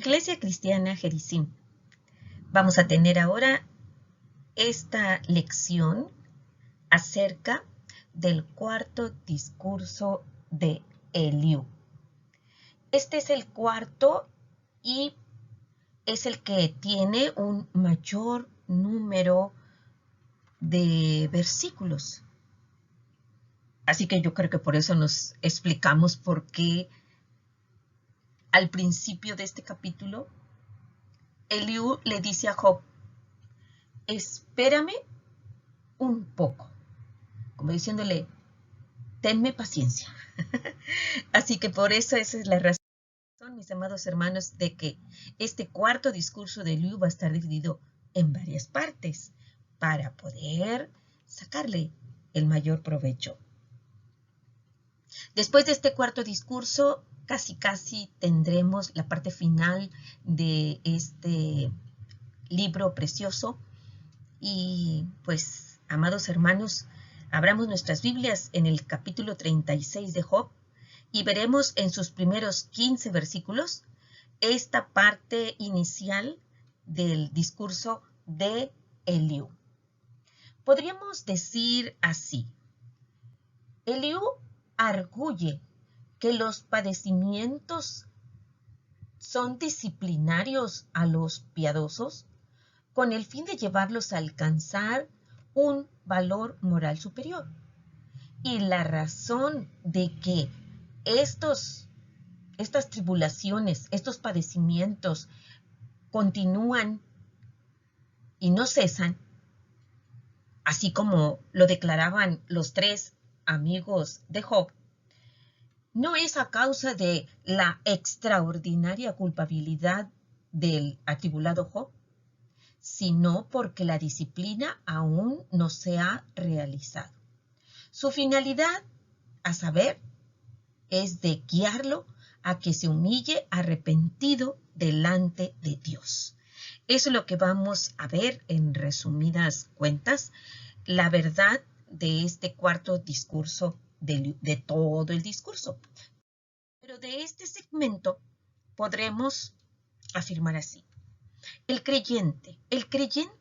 Iglesia Cristiana Jericín. Vamos a tener ahora esta lección acerca del cuarto discurso de Eliú. Este es el cuarto y es el que tiene un mayor número de versículos. Así que yo creo que por eso nos explicamos por qué al principio de este capítulo Eliú le dice a Job: espérame un poco, como diciéndole, tenme paciencia. Así que por eso esa es la razón, mis amados hermanos, de que este cuarto discurso de Eliú va a estar dividido en varias partes para poder sacarle el mayor provecho. Después de este cuarto discurso, casi tendremos la parte final de este libro precioso. Y pues, amados hermanos, abramos nuestras Biblias en el capítulo 36 de Job y veremos en sus primeros 15 versículos esta parte inicial del discurso de Eliú. Podríamos decir así: Eliú arguye que los padecimientos son disciplinarios a los piadosos con el fin de llevarlos a alcanzar un valor moral superior. Y la razón de que estas tribulaciones, estos padecimientos continúan y no cesan, así como lo declaraban los tres amigos de Job, no es a causa de la extraordinaria culpabilidad del atribulado Job, sino porque la disciplina aún no se ha realizado. Su finalidad, a saber, es de guiarlo a que se humille arrepentido delante de Dios. Eso es lo que vamos a ver en resumidas cuentas, la verdad de este cuarto discurso, de todo el discurso. Pero de este segmento podremos afirmar así: el creyente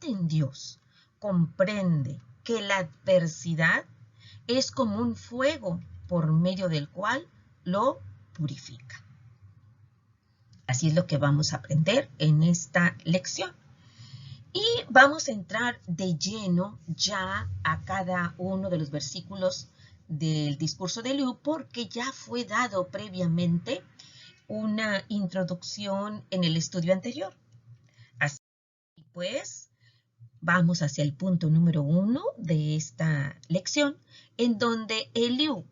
en Dios comprende que la adversidad es como un fuego por medio del cual lo purifica. Así es lo que vamos a aprender en esta lección. Y vamos a entrar de lleno ya a cada uno de los versículos del discurso de Eliú, porque ya fue dado previamente una introducción en el estudio anterior. Así pues, vamos hacia el punto número 1 de esta lección, en donde Eliú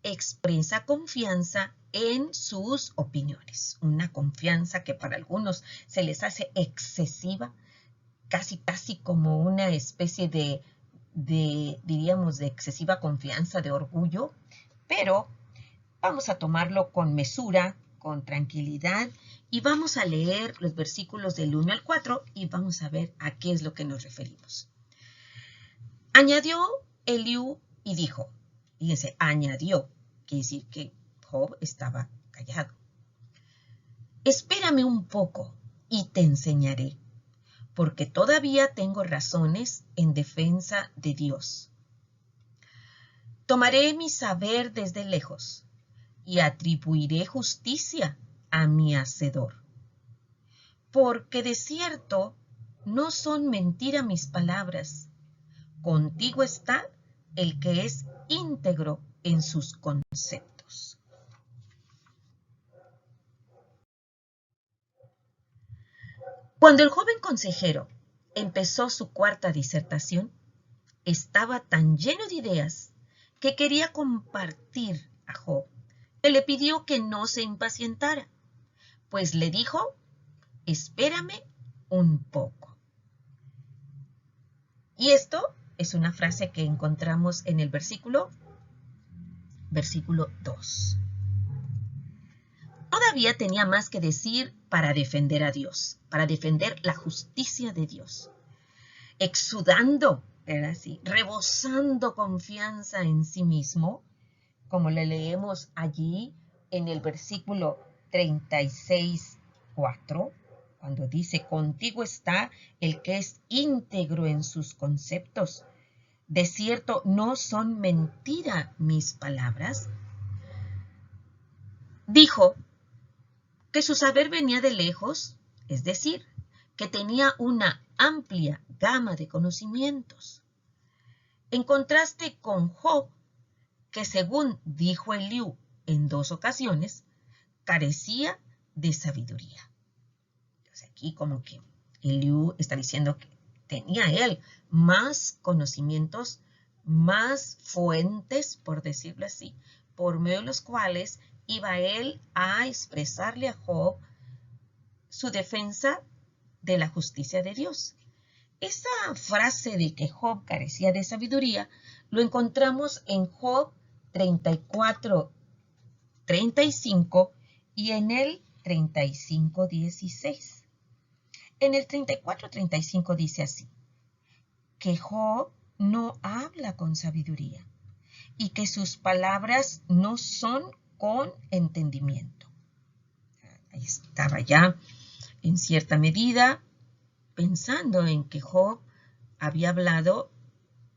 expresa confianza en sus opiniones. Una confianza que para algunos se les hace excesiva, casi como una especie diríamos, de excesiva confianza, de orgullo, pero vamos a tomarlo con mesura, con tranquilidad, y vamos a leer los versículos del 1 al 4 y vamos a ver a qué es lo que nos referimos. Añadió Eliú y dijo, fíjense, añadió, quiere decir que Job estaba callado. Espérame un poco y te enseñaré, porque todavía tengo razones en defensa de Dios. Tomaré mi saber desde lejos y atribuiré justicia a mi hacedor. Porque de cierto no son mentira mis palabras. Contigo está el que es íntegro en sus conceptos. Cuando el joven consejero empezó su cuarta disertación, estaba tan lleno de ideas que quería compartir a Job, que le pidió que no se impacientara, pues le dijo: espérame un poco. Y esto es una frase que encontramos en el versículo 2. Todavía tenía más que decir para defender a Dios, para defender la justicia de Dios. Exudando, era así, rebosando confianza en sí mismo, como le leemos allí en el versículo 36, 4, cuando dice, contigo está el que es íntegro en sus conceptos. De cierto, no son mentira mis palabras. Dijo que su saber venía de lejos, es decir, que tenía una amplia gama de conocimientos. En contraste con Job, que según dijo Eliú en 2 ocasiones, carecía de sabiduría. Entonces aquí como que Eliú está diciendo que tenía él más conocimientos, más fuentes, por decirlo así, por medio de los cuales iba él a expresarle a Job su defensa de la justicia de Dios. Esa frase de que Job carecía de sabiduría lo encontramos en Job 34:35 y en el 35:16. En el 34:35 dice así, que Job no habla con sabiduría y que sus palabras no son con entendimiento. Ahí estaba ya en cierta medida pensando en que Job había hablado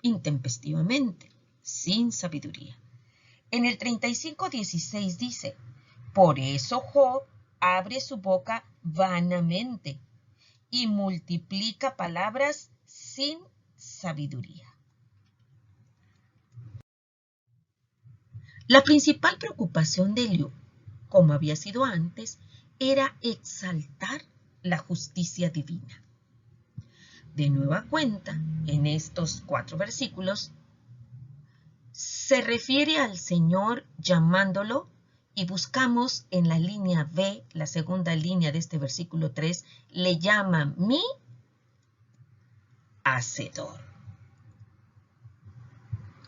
intempestivamente, sin sabiduría. En el 35:16 dice, por eso Job abre su boca vanamente y multiplica palabras sin sabiduría. La principal preocupación de Eliú, como había sido antes, era exaltar la justicia divina. De nueva cuenta, en estos 4 versículos, se refiere al Señor llamándolo y buscamos en la línea B, la segunda línea de este versículo 3, le llama mi hacedor.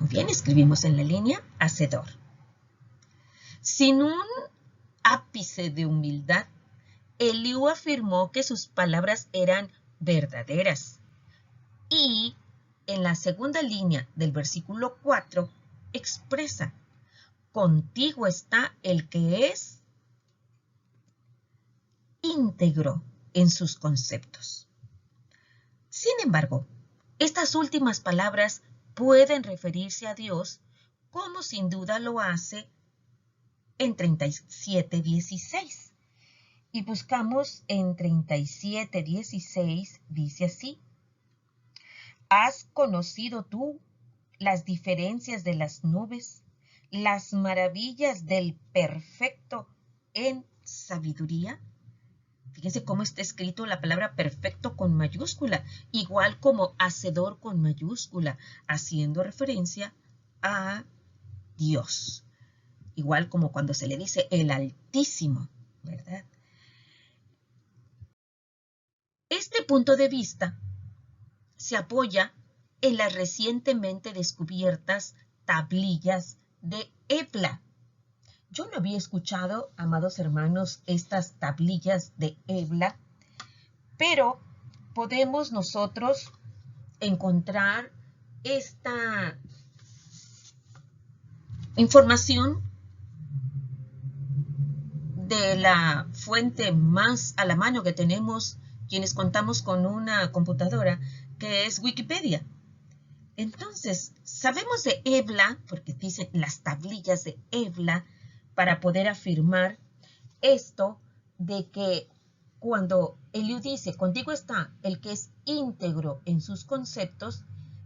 Bien, escribimos en la línea hacedor. Sin un ápice de humildad, Eliú afirmó que sus palabras eran verdaderas. Y en la segunda línea del versículo 4 expresa, contigo está el que es íntegro en sus conceptos. Sin embargo, estas últimas palabras pueden referirse a Dios como sin duda lo hace en 37:16. Y buscamos en 37:16, dice así, ¿has conocido tú las diferencias de las nubes, las maravillas del perfecto en sabiduría? Fíjense cómo está escrito la palabra perfecto con mayúscula, igual como hacedor con mayúscula, haciendo referencia a Dios. Igual como cuando se le dice el Altísimo, ¿verdad? Este punto de vista se apoya en las recientemente descubiertas tablillas de Ebla. Yo no había escuchado, amados hermanos, estas tablillas de Ebla, pero podemos nosotros encontrar esta información de la fuente más a la mano que tenemos quienes contamos con una computadora, que es Wikipedia. Entonces, sabemos de Ebla, porque dicen las tablillas de Ebla, para poder afirmar esto de que cuando Eliú dice, contigo está el que es íntegro en sus conceptos,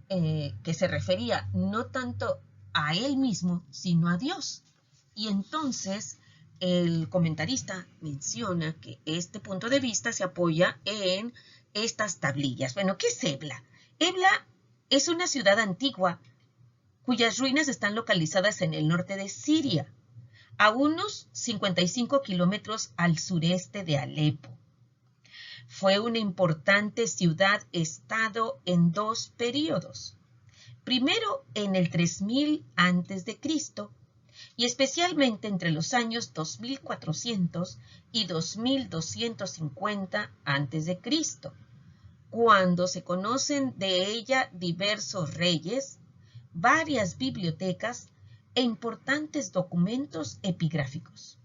que se refería no tanto a él mismo, sino a Dios. Y entonces el comentarista menciona que este punto de vista se apoya en estas tablillas. Bueno, ¿qué es Ebla? Ebla es una ciudad antigua cuyas ruinas están localizadas en el norte de Siria, a unos 55 kilómetros al sureste de Alepo. Fue una importante ciudad-estado en 2 períodos. Primero en el 3000 a.C. y especialmente entre los años 2400 y 2250 a.C., cuando se conocen de ella diversos reyes, varias bibliotecas e importantes documentos epigráficos.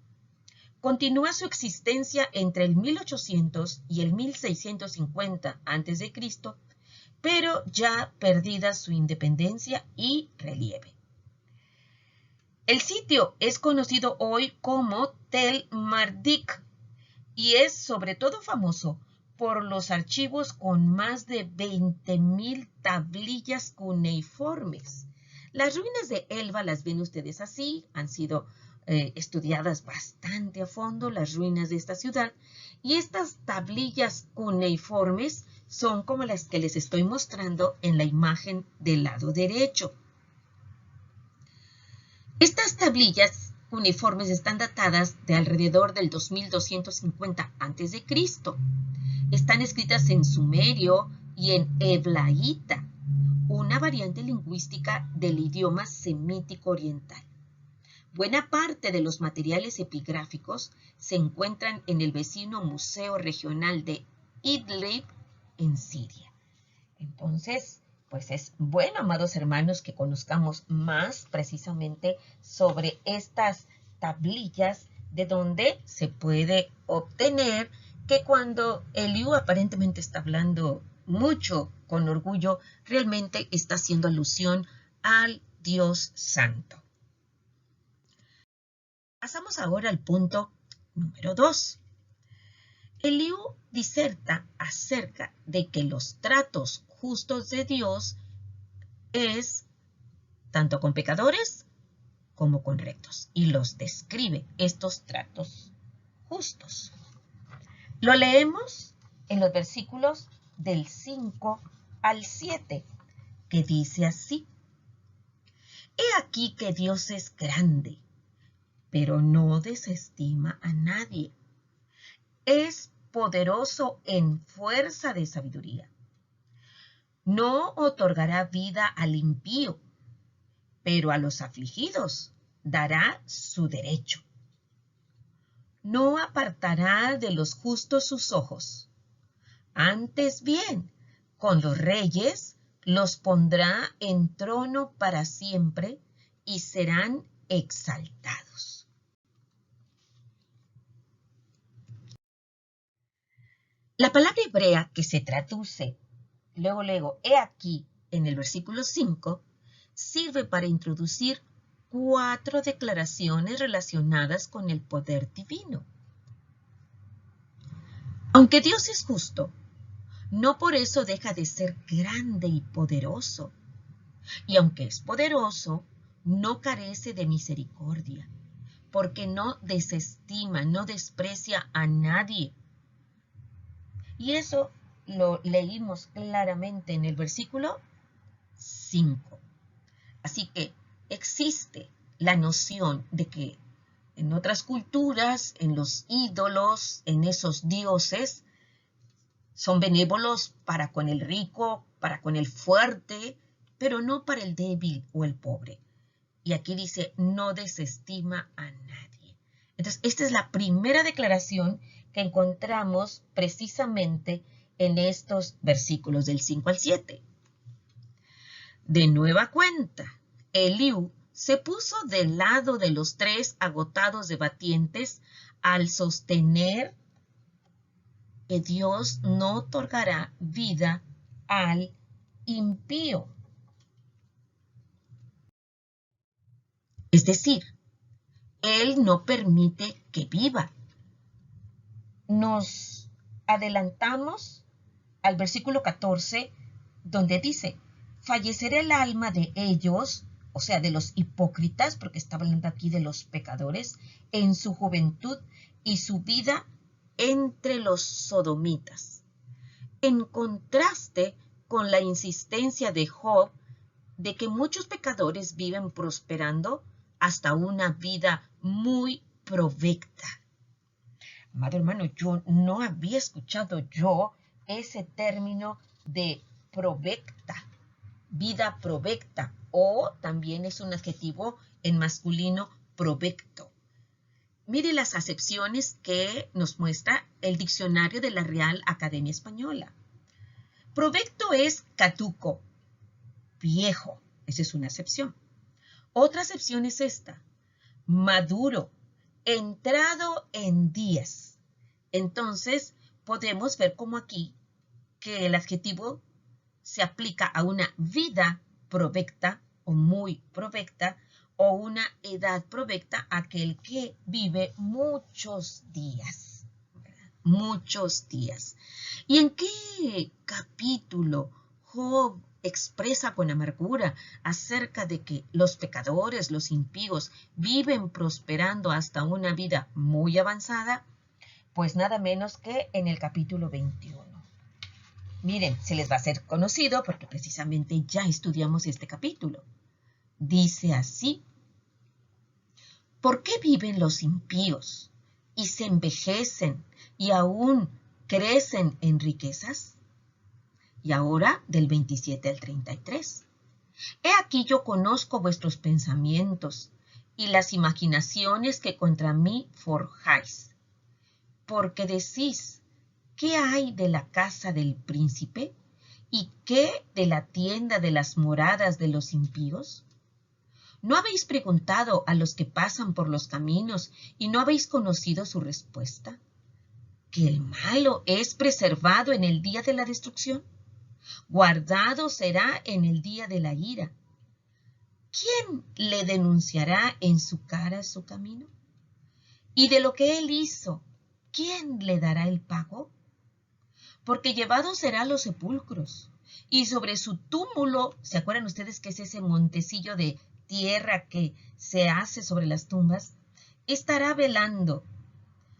continúa su existencia entre el 1800 y el 1650 a.C., pero ya perdida su independencia y relieve. El sitio es conocido hoy como Tel Mardik y es sobre todo famoso por los archivos con más de 20.000 tablillas cuneiformes. Las ruinas de Elba las ven ustedes así, han sido estudiadas bastante a fondo las ruinas de esta ciudad, y estas tablillas cuneiformes son como las que les estoy mostrando en la imagen del lado derecho. Estas tablillas cuneiformes están datadas de alrededor del 2250 a.C. Están escritas en sumerio y en heblaíta, una variante lingüística del idioma semítico oriental. Buena parte de los materiales epigráficos se encuentran en el vecino Museo Regional de Idlib, en Siria. Entonces, pues es bueno, amados hermanos, que conozcamos más precisamente sobre estas tablillas de donde se puede obtener que cuando Eliú aparentemente está hablando mucho con orgullo, realmente está haciendo alusión al Dios Santo. Pasamos ahora al punto número 2. Eliú diserta acerca de que los tratos justos de Dios es tanto con pecadores como con rectos, y los describe estos tratos justos. Lo leemos en los versículos del 5 al 7, que dice así: He aquí que Dios es grande, pero no desestima a nadie. Es poderoso en fuerza de sabiduría. No otorgará vida al impío, pero a los afligidos dará su derecho. No apartará de los justos sus ojos. Antes bien, con los reyes los pondrá en trono para siempre y serán exaltados. La palabra hebrea que se traduce luego, he aquí, en el versículo 5, sirve para introducir 4 declaraciones relacionadas con el poder divino. Aunque Dios es justo, no por eso deja de ser grande y poderoso. Y aunque es poderoso, no carece de misericordia, porque no desestima, no desprecia a nadie. Y eso lo leímos claramente en el versículo 5. Así que existe la noción de que en otras culturas, en los ídolos, en esos dioses, son benévolos para con el rico, para con el fuerte, pero no para el débil o el pobre. Y aquí dice, no desestima a nadie. Entonces, esta es la primera declaración que encontramos precisamente en estos versículos del 5 al 7. De nueva cuenta, Eliú se puso del lado de los 3 agotados debatientes al sostener que Dios no otorgará vida al impío. Es decir, Él no permite que viva. Nos adelantamos al versículo 14, donde dice, fallecerá el alma de ellos, o sea, de los hipócritas, porque está hablando aquí de los pecadores, en su juventud y su vida entre los sodomitas. En contraste con la insistencia de Job de que muchos pecadores viven prosperando hasta una vida muy provecta. Amado hermano, yo no había escuchado ese término de provecta, vida provecta, o también es un adjetivo en masculino provecto. Mire las acepciones que nos muestra el diccionario de la Real Academia Española. Provecto es caduco, viejo, esa es una acepción. Otra acepción es esta, maduro, entrado en días. Entonces, podemos ver como aquí que el adjetivo se aplica a una vida provecta o muy provecta o una edad provecta, aquel que vive muchos días. Muchos días. ¿Y en qué capítulo Job expresa con amargura acerca de que los pecadores, los impíos, viven prosperando hasta una vida muy avanzada? Pues nada menos que en el capítulo 21. Miren, se les va a hacer conocido porque precisamente ya estudiamos este capítulo. Dice así: ¿por qué viven los impíos y se envejecen y aún crecen en riquezas? Y ahora del 27 al 33. He aquí yo conozco vuestros pensamientos y las imaginaciones que contra mí forjáis. Porque decís, ¿qué hay de la casa del príncipe? ¿Y qué de la tienda de las moradas de los impíos? ¿No habéis preguntado a los que pasan por los caminos y no habéis conocido su respuesta? ¿Que el malo es preservado en el día de la destrucción? Guardado será en el día de la ira. ¿Quién le denunciará en su cara su camino? Y de lo que él hizo, ¿quién le dará el pago? Porque llevado será a los sepulcros, y sobre su túmulo, ¿se acuerdan ustedes que es ese montecillo de tierra que se hace sobre las tumbas? Estará velando.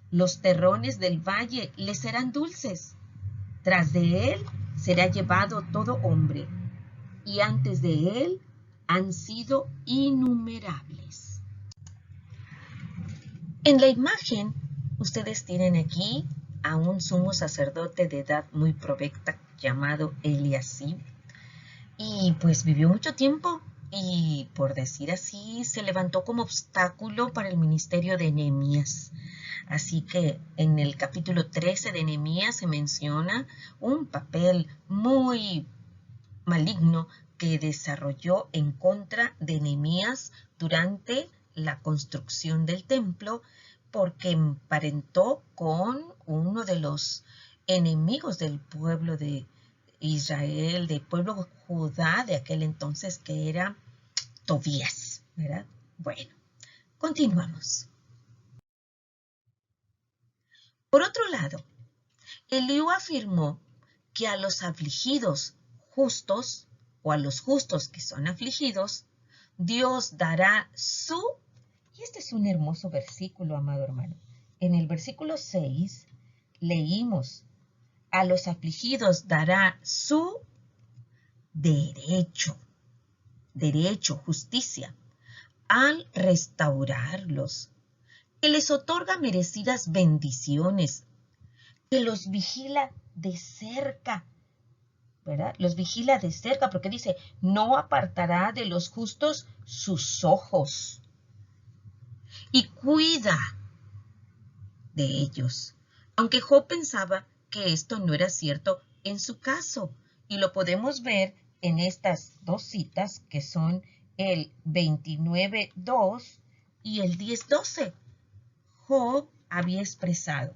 Los terrones del valle le serán dulces. Tras de él será llevado todo hombre, y antes de él han sido innumerables. En la imagen, ustedes tienen aquí a un sumo sacerdote de edad muy provecta llamado Eliasib, y pues vivió mucho tiempo y, por decir así, se levantó como obstáculo para el ministerio de Nehemías. Así que en el capítulo 13 de Nehemías se menciona un papel muy maligno que desarrolló en contra de Nehemías durante la construcción del templo, porque emparentó con uno de los enemigos del pueblo de Israel, del pueblo Judá de aquel entonces, que era Tobías, ¿verdad? Bueno, continuamos. Por otro lado, Eliú afirmó que a los afligidos justos, o a los justos que son afligidos, Dios dará su... Y este es un hermoso versículo, amado hermano. En el versículo 6 leímos: a los afligidos dará su derecho, justicia, al restaurarlos, que les otorga merecidas bendiciones, que los vigila de cerca, ¿verdad? Los vigila de cerca porque dice, no apartará de los justos sus ojos y cuida de ellos. Aunque Job pensaba que esto no era cierto en su caso, y lo podemos ver en estas dos citas que son el 29:2 y el 10:12. Job había expresado: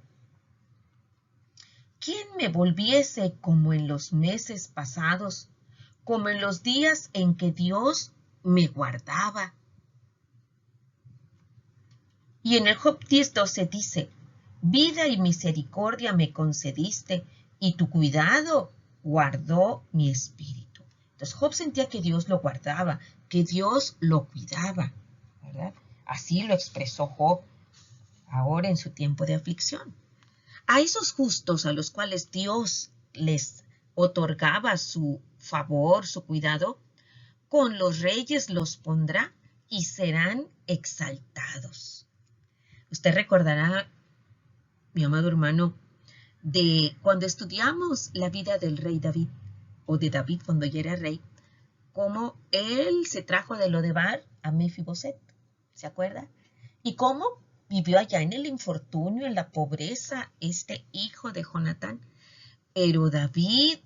¿quién me volviese como en los meses pasados, como en los días en que Dios me guardaba? Y en el Job 10:12 dice, vida y misericordia me concediste, y tu cuidado guardó mi espíritu. Entonces Job sentía que Dios lo guardaba, que Dios lo cuidaba, ¿verdad? Así lo expresó Job ahora en su tiempo de aflicción. A esos justos a los cuales Dios les otorgaba su favor, su cuidado, con los reyes los pondrá y serán exaltados. Usted recordará, mi amado hermano, de cuando estudiamos la vida del rey David, o de David cuando ya era rey, cómo él se trajo de Lodebar a Mefiboset, ¿se acuerda? Y cómo vivió allá en el infortunio, en la pobreza, este hijo de Jonatán. Pero David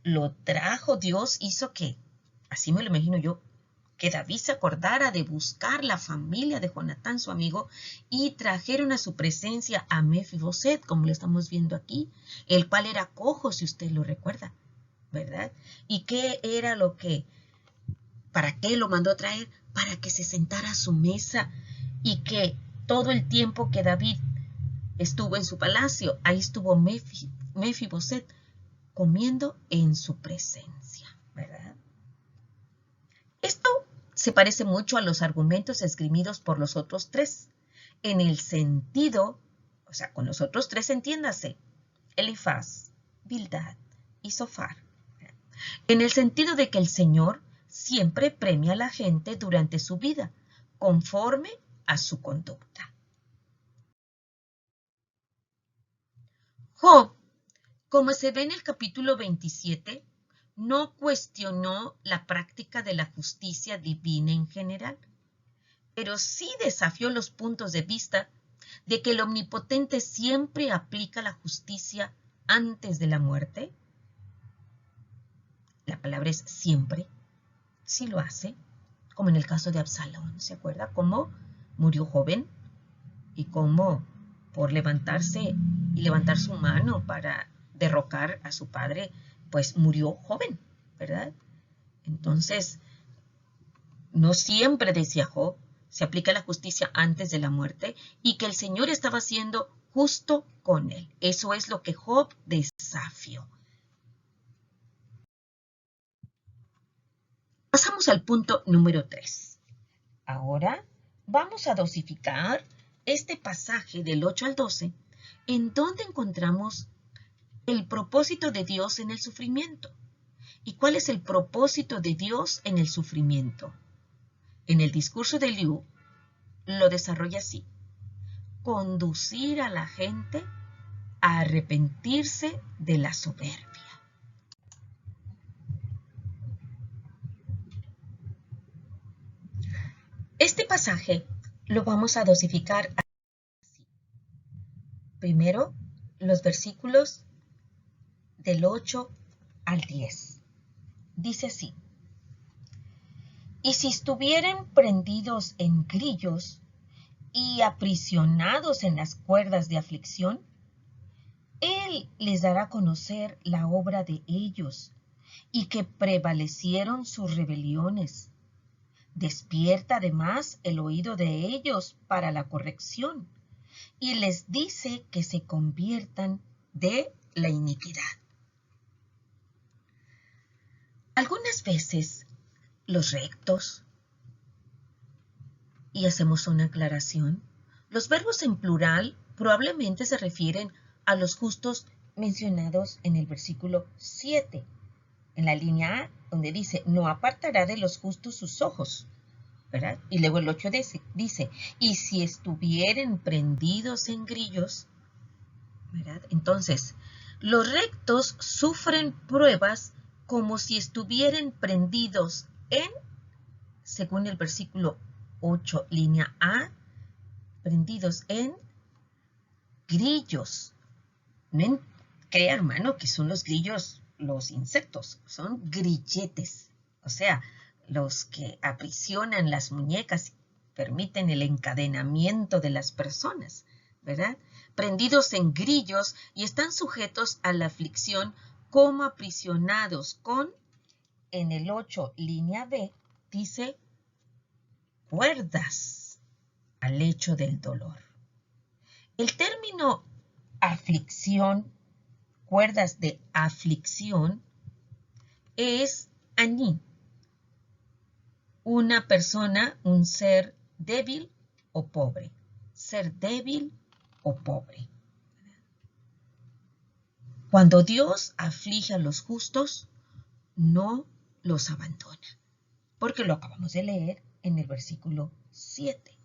lo trajo, Dios hizo que, así me lo imagino yo, que David se acordara de buscar la familia de Jonatán, su amigo, y trajeron a su presencia a Mefiboset, como lo estamos viendo aquí, el cual era cojo, si usted lo recuerda, ¿verdad? ¿Y qué era para qué lo mandó a traer? Para que se sentara a su mesa y que todo el tiempo que David estuvo en su palacio, ahí estuvo Mefiboset comiendo en su presencia, ¿verdad? Esto se parece mucho a los argumentos esgrimidos por los otros tres, en el sentido, o sea, con los otros tres entiéndase, Elifaz, Bildad y Zofar, en el sentido de que el Señor siempre premia a la gente durante su vida, conforme a su conducta. Job, como se ve en el capítulo 27, no cuestionó la práctica de la justicia divina en general, pero sí desafió los puntos de vista de que el Omnipotente siempre aplica la justicia antes de la muerte. La palabra es siempre, sí lo hace, como en el caso de Absalón, ¿se acuerda? Cómo murió joven y cómo por levantarse y levantar su mano para derrocar a su padre, pues murió joven, ¿verdad? Entonces, no siempre, decía Job, se aplica la justicia antes de la muerte y que el Señor estaba siendo justo con él. Eso es lo que Job desafió. Pasamos al punto número 3. Ahora vamos a dosificar este pasaje del 8 al 12, en donde encontramos el propósito de Dios en el sufrimiento. ¿Y cuál es el propósito de Dios en el sufrimiento? En el discurso de Eliú lo desarrolla así: conducir a la gente a arrepentirse de la soberbia. Este pasaje lo vamos a dosificar así. Primero, los versículos del 8 al 10. Dice así: y si estuvieren prendidos en grillos y aprisionados en las cuerdas de aflicción, Él les dará a conocer la obra de ellos y que prevalecieron sus rebeliones. Despierta además el oído de ellos para la corrección y les dice que se conviertan de la iniquidad. Algunas veces los rectos, y hacemos una aclaración, los verbos en plural probablemente se refieren a los justos mencionados en el versículo 7, en la línea A, donde dice, no apartará de los justos sus ojos, ¿verdad? Y luego el 8 dice, y si estuvieren prendidos en grillos, ¿verdad? Entonces, los rectos sufren pruebas como si estuvieran prendidos en, según el versículo 8, línea A, prendidos en grillos. No crea, hermano, que son los grillos los insectos, son grilletes, o sea, los que aprisionan las muñecas y permiten el encadenamiento de las personas, ¿verdad? Prendidos en grillos y están sujetos a la aflicción como aprisionados con, en el 8, línea B, dice, cuerdas al hecho del dolor. El término aflicción, cuerdas de aflicción, es aní, una persona, un ser débil o pobre. Ser débil o pobre. Cuando Dios aflige a los justos, no los abandona, porque lo acabamos de leer en el versículo 7.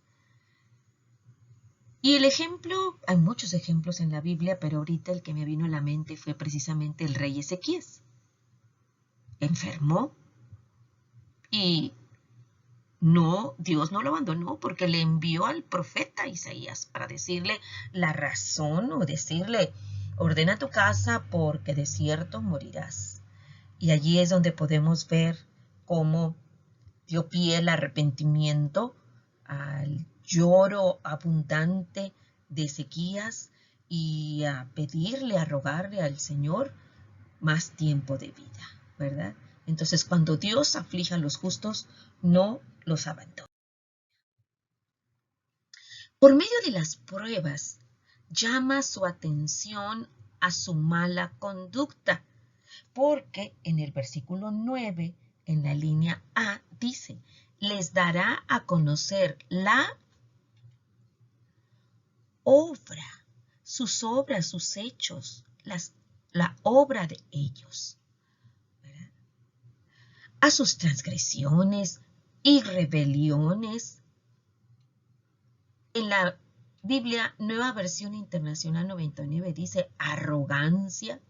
Y el ejemplo, hay muchos ejemplos en la Biblia, pero ahorita el que me vino a la mente fue precisamente el rey Ezequías. Enfermó y Dios no lo abandonó porque le envió al profeta Isaías para decirle la razón o decirle, ordena tu casa porque de cierto morirás. Y allí es donde podemos ver cómo dio pie al arrepentimiento, al lloro abundante de Ezequías y a pedirle, a rogarle al Señor más tiempo de vida, ¿verdad? Entonces, cuando Dios aflige a los justos, no los abandona. Por medio de las pruebas, llama su atención a su mala conducta, porque en el versículo 9, en la línea A, dice, les dará a conocer la obra, sus obras, sus hechos, la obra de ellos, ¿verdad? A sus transgresiones y rebeliones. En la Biblia, Nueva Versión Internacional 99, dice arrogancia,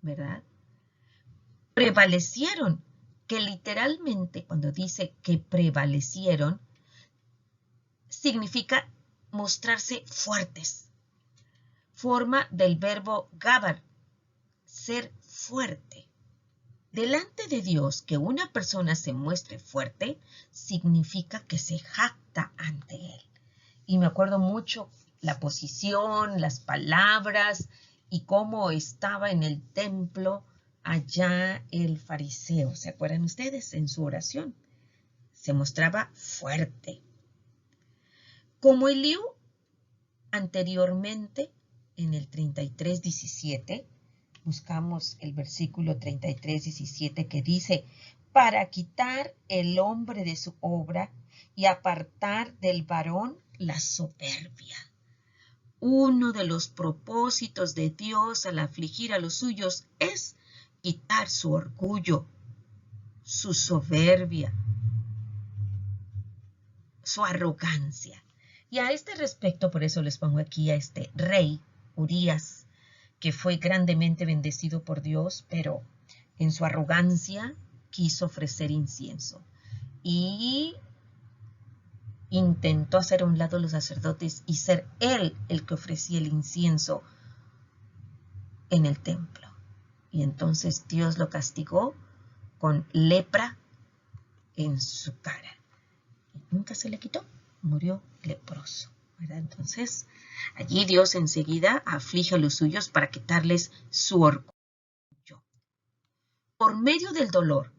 ¿verdad? Prevalecieron, que literalmente cuando dice que prevalecieron, significa mostrarse fuertes. Forma del verbo gabar, ser fuerte. Delante de Dios, que una persona se muestre fuerte, significa que se jacta ante Él. Y me acuerdo mucho la posición, las palabras y cómo estaba en el templo allá el fariseo. ¿Se acuerdan ustedes? En su oración. Se mostraba fuerte. Como Eliú anteriormente, en el 33:17, buscamos el versículo 33:17 que dice, para quitar el hombre de su obra y apartar del varón la soberbia. Uno de los propósitos de Dios al afligir a los suyos es quitar su orgullo, su soberbia, su arrogancia. Y a este respecto, por eso les pongo aquí a este rey, Urías, que fue grandemente bendecido por Dios, pero en su arrogancia quiso ofrecer incienso. Y intentó hacer a un lado los sacerdotes y ser él el que ofrecía el incienso en el templo. Y entonces Dios lo castigó con lepra en su cara. Y nunca se le quitó, murió leproso, ¿verdad? Entonces, allí Dios enseguida aflige a los suyos para quitarles su orgullo. Por medio del dolor,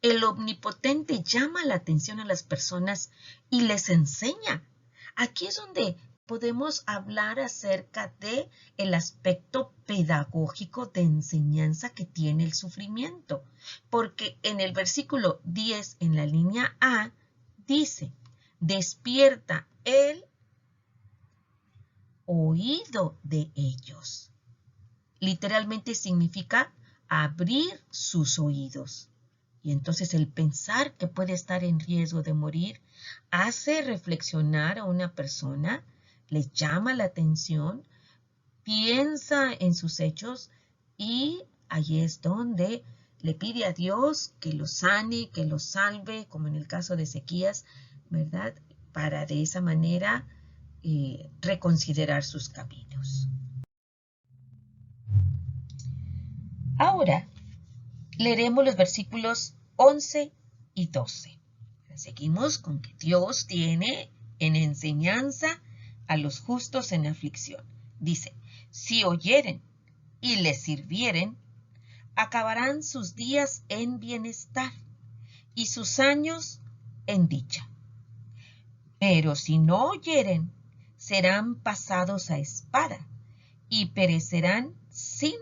el Omnipotente llama la atención a las personas y les enseña. Aquí es donde podemos hablar acerca de el aspecto pedagógico de enseñanza que tiene el sufrimiento. Porque en el versículo 10, en la línea A, dice, despierta el oído de ellos. Literalmente significa abrir sus oídos. Y entonces el pensar que puede estar en riesgo de morir hace reflexionar a una persona, le llama la atención, piensa en sus hechos y ahí es donde le pide a Dios que lo sane, que lo salve, como en el caso de Ezequías, ¿verdad? Para de esa manera reconsiderar sus caminos. Ahora leeremos los versículos 11 y 12. Seguimos con que Dios tiene en enseñanza a los justos en aflicción. Dice, si oyeren y les sirvieren, acabarán sus días en bienestar y sus años en dicha. Pero si no oyeren, serán pasados a espada y perecerán sin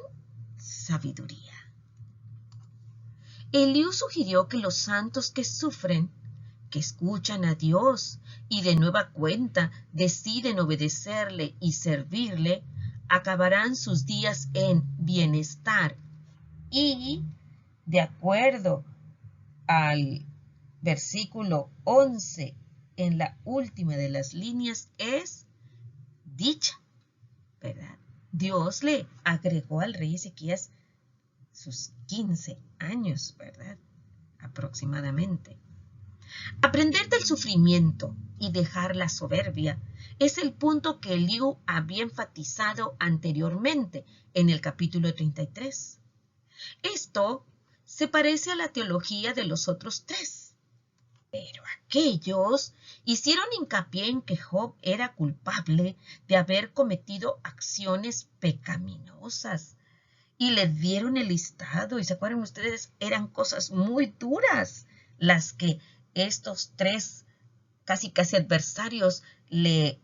sabiduría. Eliú sugirió que los santos que sufren, que escuchan a Dios y de nueva cuenta deciden obedecerle y servirle, acabarán sus días en bienestar y, de acuerdo al versículo 11, en la última de las líneas, es dicha, ¿verdad? Dios le agregó al rey Ezequías sus 15 años, ¿verdad? Aproximadamente. Aprender del sufrimiento y dejar la soberbia es el punto que Eliú había enfatizado anteriormente en el capítulo 33. Esto se parece a la teología de los otros tres. Pero aquellos hicieron hincapié en que Job era culpable de haber cometido acciones pecaminosas y le dieron el listado. Y se acuerdan ustedes, eran cosas muy duras las que estos tres casi adversarios le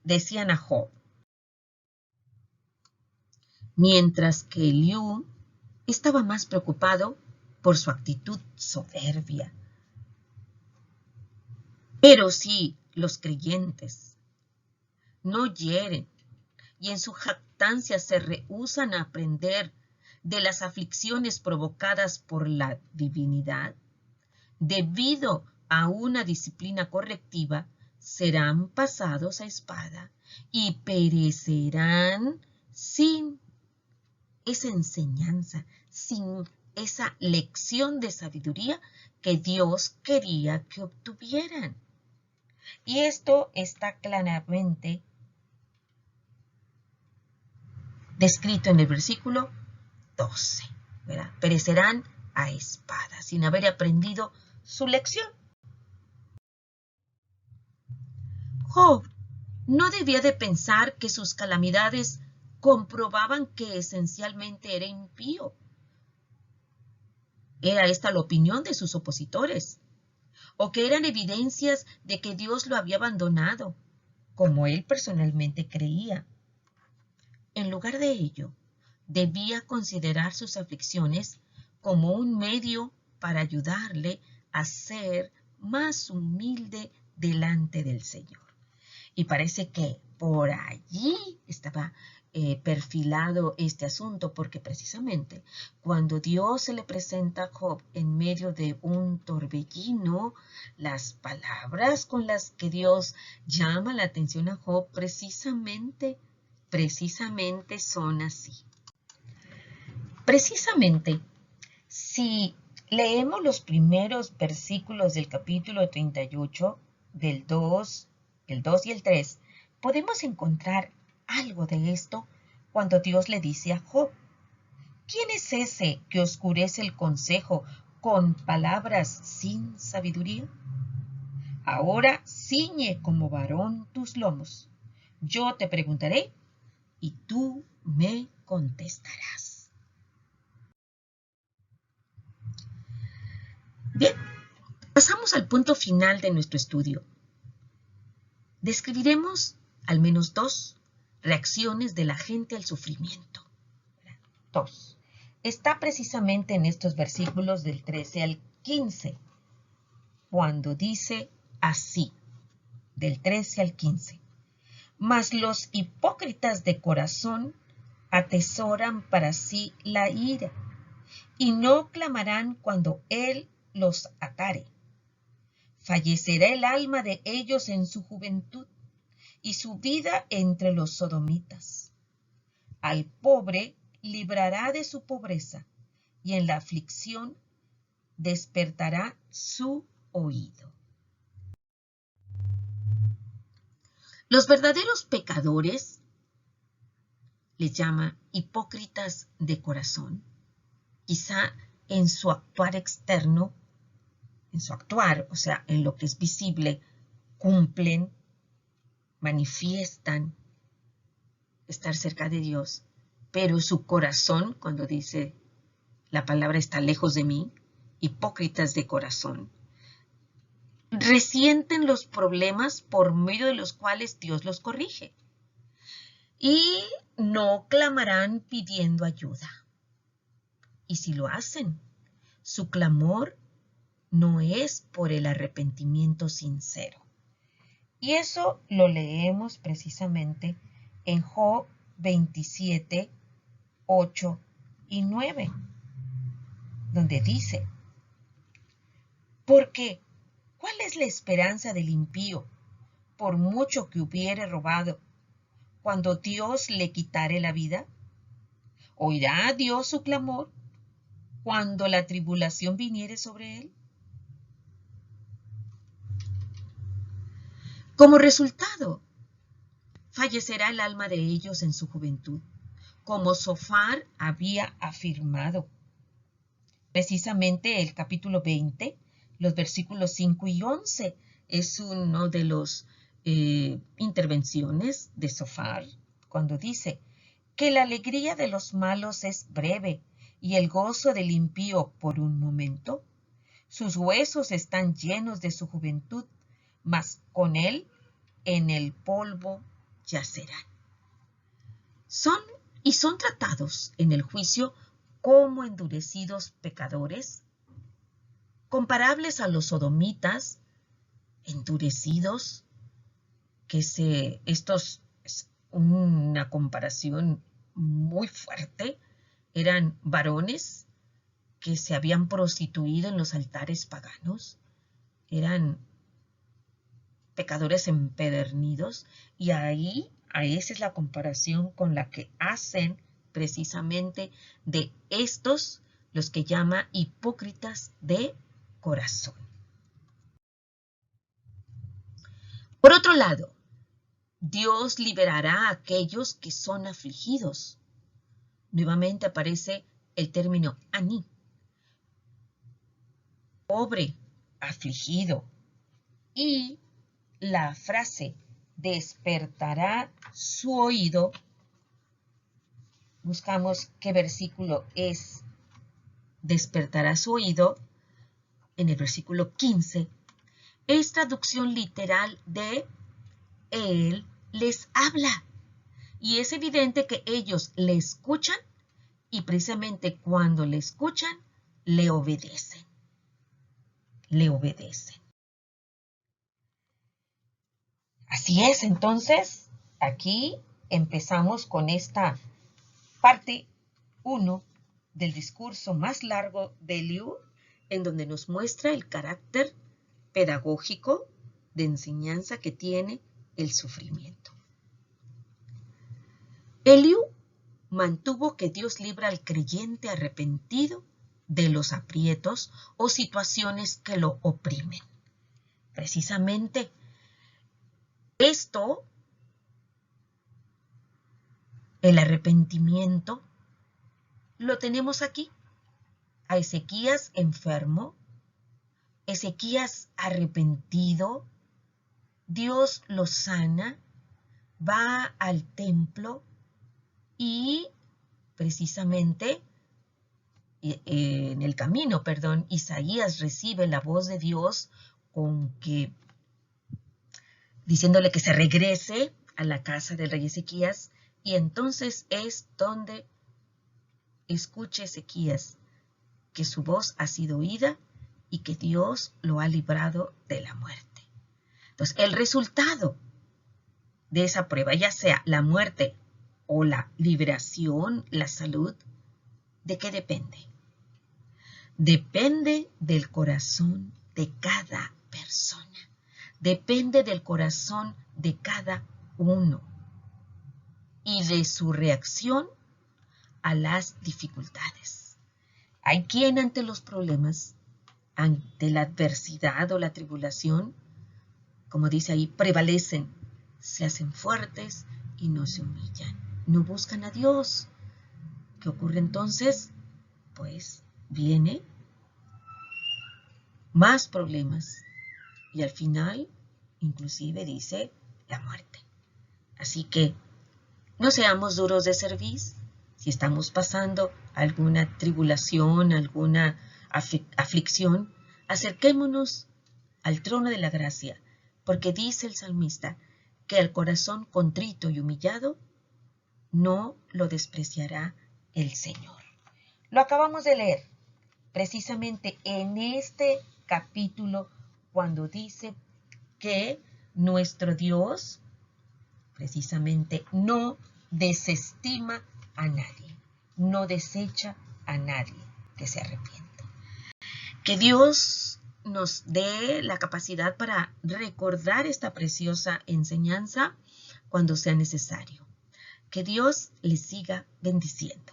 decían a Job. Mientras que Eliú estaba más preocupado por su actitud soberbia. Pero si los creyentes no hieren y en su jactancia se rehúsan a aprender de las aflicciones provocadas por la divinidad, debido a una disciplina correctiva, serán pasados a espada y perecerán sin esa enseñanza, sin esa lección de sabiduría que Dios quería que obtuvieran. Y esto está claramente descrito en el versículo 12, ¿verdad? Perecerán a espada, sin haber aprendido su lección. Job no debía de pensar que sus calamidades comprobaban que esencialmente era impío. Era esta la opinión de sus opositores, o que eran evidencias de que Dios lo había abandonado, como él personalmente creía. En lugar de ello, debía considerar sus aflicciones como un medio para ayudarle a ser más humilde delante del Señor. Y parece que por allí estaba perfilado este asunto, porque precisamente cuando Dios se le presenta a Job en medio de un torbellino, las palabras con las que Dios llama la atención a Job precisamente son así. Precisamente, si leemos los primeros versículos del capítulo 38, el 2 y el 3, podemos encontrar algo de esto cuando Dios le dice a Job: ¿quién es ese que oscurece el consejo con palabras sin sabiduría? Ahora ciñe como varón tus lomos. Yo te preguntaré y tú me contestarás. Bien, pasamos al punto final de nuestro estudio. Describiremos al menos dos reacciones de la gente al sufrimiento. Dos. Está precisamente en estos versículos del 13 al 15, cuando dice así, del 13 al 15. Mas los hipócritas de corazón atesoran para sí la ira, y no clamarán cuando él los atare. Fallecerá el alma de ellos en su juventud, y su vida entre los sodomitas. Al pobre librará de su pobreza, y en la aflicción despertará su oído. Los verdaderos pecadores les llama hipócritas de corazón. Quizá en su actuar externo, o sea, en lo que es visible, cumplen, manifiestan estar cerca de Dios, pero su corazón, cuando dice la palabra está lejos de mí, hipócritas de corazón, resienten los problemas por medio de los cuales Dios los corrige y no clamarán pidiendo ayuda. Y si lo hacen, su clamor no es por el arrepentimiento sincero. Y eso lo leemos precisamente en Job 27, 8 y 9, donde dice: porque ¿cuál es la esperanza del impío, por mucho que hubiere robado, cuando Dios le quitare la vida? ¿Oirá Dios su clamor cuando la tribulación viniere sobre él? Como resultado, fallecerá el alma de ellos en su juventud, como Zofar había afirmado. Precisamente el capítulo 20 Los versículos 5 y 11 es uno de los intervenciones de Sofar, cuando dice que la alegría de los malos es breve y el gozo del impío por un momento. Sus huesos están llenos de su juventud, mas con él en el polvo yacerán. Son tratados en el juicio como endurecidos pecadores, comparables a los sodomitas, endurecidos, estos es una comparación muy fuerte, eran varones que se habían prostituido en los altares paganos, eran pecadores empedernidos, y ahí, esa es la comparación con la que hacen precisamente de estos, los que llama hipócritas de corazón. Por otro lado, Dios liberará a aquellos que son afligidos. Nuevamente aparece el término aní, pobre, afligido, y la frase despertará su oído. Buscamos qué versículo es despertará su oído. En el versículo 15 es traducción literal de Él les habla. Y es evidente que ellos le escuchan, y precisamente cuando le escuchan, le obedecen. Le obedecen. Así es, entonces, aquí empezamos con esta parte 1 del discurso más largo de Eliú, en donde nos muestra el carácter pedagógico de enseñanza que tiene el sufrimiento. Eliú mantuvo que Dios libra al creyente arrepentido de los aprietos o situaciones que lo oprimen. Precisamente esto, el arrepentimiento, lo tenemos aquí. A Ezequías enfermo, Ezequías arrepentido, Dios lo sana, va al templo y precisamente en el camino, Isaías recibe la voz de Dios diciéndole que se regrese a la casa del rey Ezequías, y entonces es donde escucha Ezequías que su voz ha sido oída y que Dios lo ha librado de la muerte. Entonces, el resultado de esa prueba, ya sea la muerte o la liberación, la salud, ¿de qué depende? Depende del corazón de cada persona. Depende del corazón de cada uno y de su reacción a las dificultades. Hay quien ante los problemas, ante la adversidad o la tribulación, como dice ahí, prevalecen, se hacen fuertes y no se humillan, no buscan a Dios. ¿Qué ocurre entonces? Pues viene más problemas y al final inclusive dice la muerte. Así que no seamos duros de cerviz. Si estamos pasando alguna tribulación, alguna aflicción, acerquémonos al trono de la gracia, porque dice el salmista que el corazón contrito y humillado no lo despreciará el Señor. Lo acabamos de leer precisamente en este capítulo, cuando dice que nuestro Dios precisamente no desestima a nadie, no desecha a nadie que se arrepiente. Que Dios nos dé la capacidad para recordar esta preciosa enseñanza cuando sea necesario. Que Dios les siga bendiciendo.